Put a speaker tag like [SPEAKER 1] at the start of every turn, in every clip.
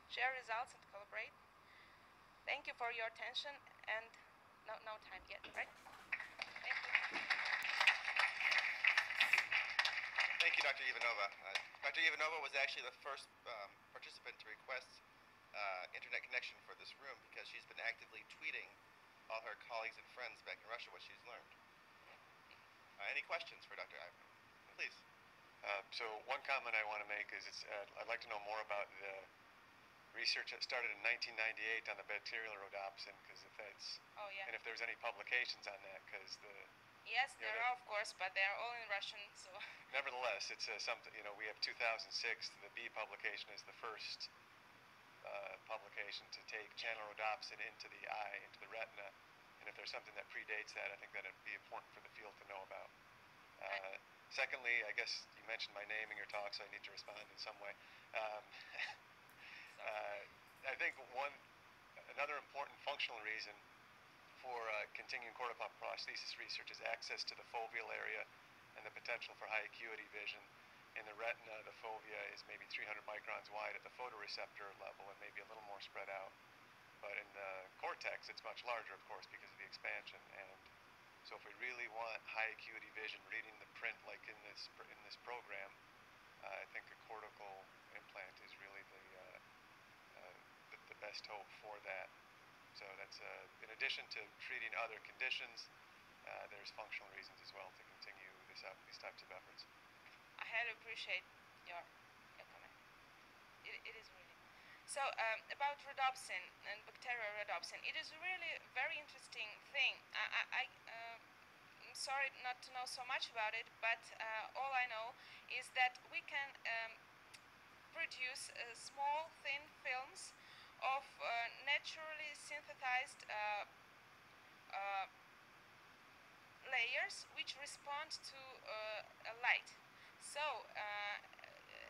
[SPEAKER 1] share results and collaborate. Thank you for your attention, and no time yet, right? Thank you.
[SPEAKER 2] Thank you, Dr. Ivanova. Dr. Ivanova was actually the first participant to request internet connection for this room because she's been actively tweeting all her colleagues and friends back in Russia what she's learned. Any questions for Dr. Ivanova? Please.
[SPEAKER 3] So one comment I want to make is I'd like to know more about the research that started in 1998 on the bacterial rhodopsin, because if that's and if there's any publications on that, because
[SPEAKER 1] yes, there are, of course, but they are all in Russian, so
[SPEAKER 3] nevertheless it's something, we have 2006, the B publication is the first publication to take channel rhodopsin into the eye, into the retina, and if there's something that predates that, I think that it'd be important for the field to know about. Secondly, I guess you mentioned my name in your talk, so I need to respond in some way. I think another important functional reason for continuing cortical prosthesis research is access to the foveal area and the potential for high acuity vision. In the retina, the fovea is maybe 300 microns wide at the photoreceptor level and maybe a little more spread out. But in the cortex, it's much larger, of course, because of the expansion. And so if we really want high acuity vision, reading the print like in this program, I think a cortical implant is really the best hope for that. So that's in addition to treating other conditions, there's functional reasons as well to continue these types of efforts.
[SPEAKER 1] I highly appreciate your comment. It is really. So about rhodopsin and bacterial rhodopsin, it is really a very interesting thing. I'm sorry not to know so much about it, but all I know is that we can produce small, thin films of naturally synthesized layers which respond to a light. So,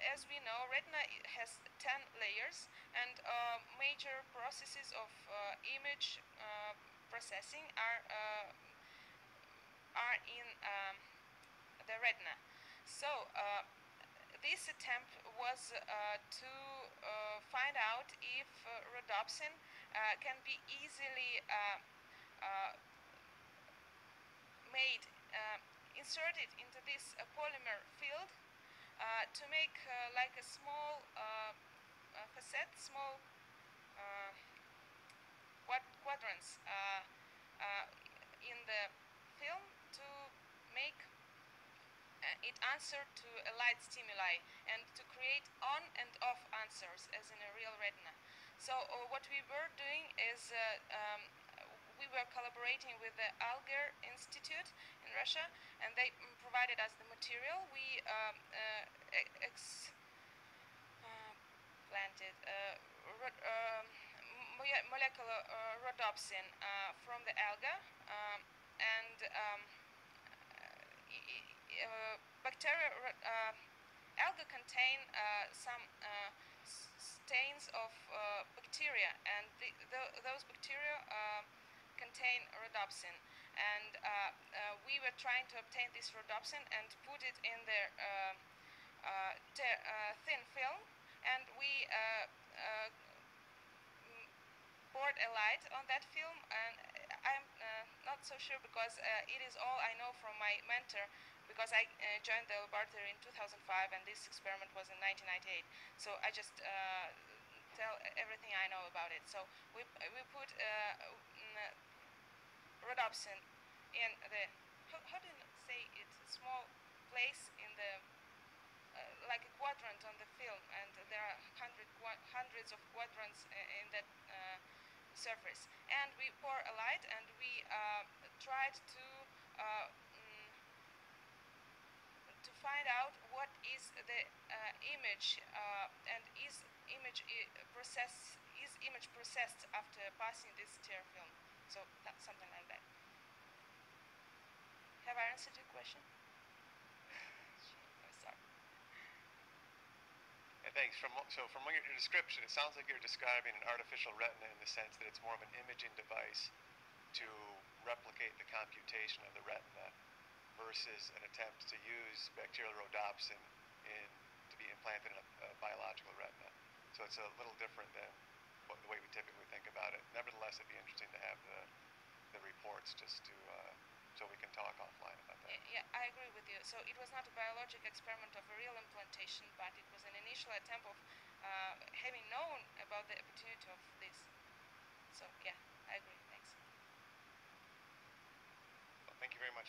[SPEAKER 1] as we know, retina has 10 layers, and major processes of image processing are in the retina. So, this attempt was to find out if rhodopsin can be easily inserted into this polymer field to make like a small facet, small quadrants in the film to make it answer to a light stimuli and to create on and off answers as in a real retina. So what we were doing is we were collaborating with the Alger Institute in Russia, and they provided us the material. We planted molecular rhodopsin from the alga, and bacteria. Algae contain some stains of bacteria, and those bacteria contain rhodopsin, and we were trying to obtain this rhodopsin and put it in their thin film, and we poured a light on that film. And I'm not so sure because it is all I know from my mentor, because I joined the laboratory in 2005 and this experiment was in 1998. So I just tell everything I know about it. So we put rhodopsin in the, how do you say it, small place in the, like a quadrant on the film, and there are hundreds of quadrants in that surface. And we pour a light, and we tried to find out what is the image, and is image processed after passing this tear film. So that's something like that. Have I answered your question? I'm sorry.
[SPEAKER 3] Yeah, thanks. From your description, it sounds like you're describing an artificial retina in the sense that it's more of an imaging device to replicate the computation of the retina versus an attempt to use bacterial rhodopsin to be implanted in a biological retina. So it's a little different than the way we typically think about it. Nevertheless, it'd be interesting to have the reports just to so we can talk offline about that.
[SPEAKER 1] Yeah, I agree with you. So it was not a biologic experiment of a real implantation, but it was an initial attempt of having known about the opportunity of this. So yeah, I agree. Thanks.
[SPEAKER 2] Well, thank you very much.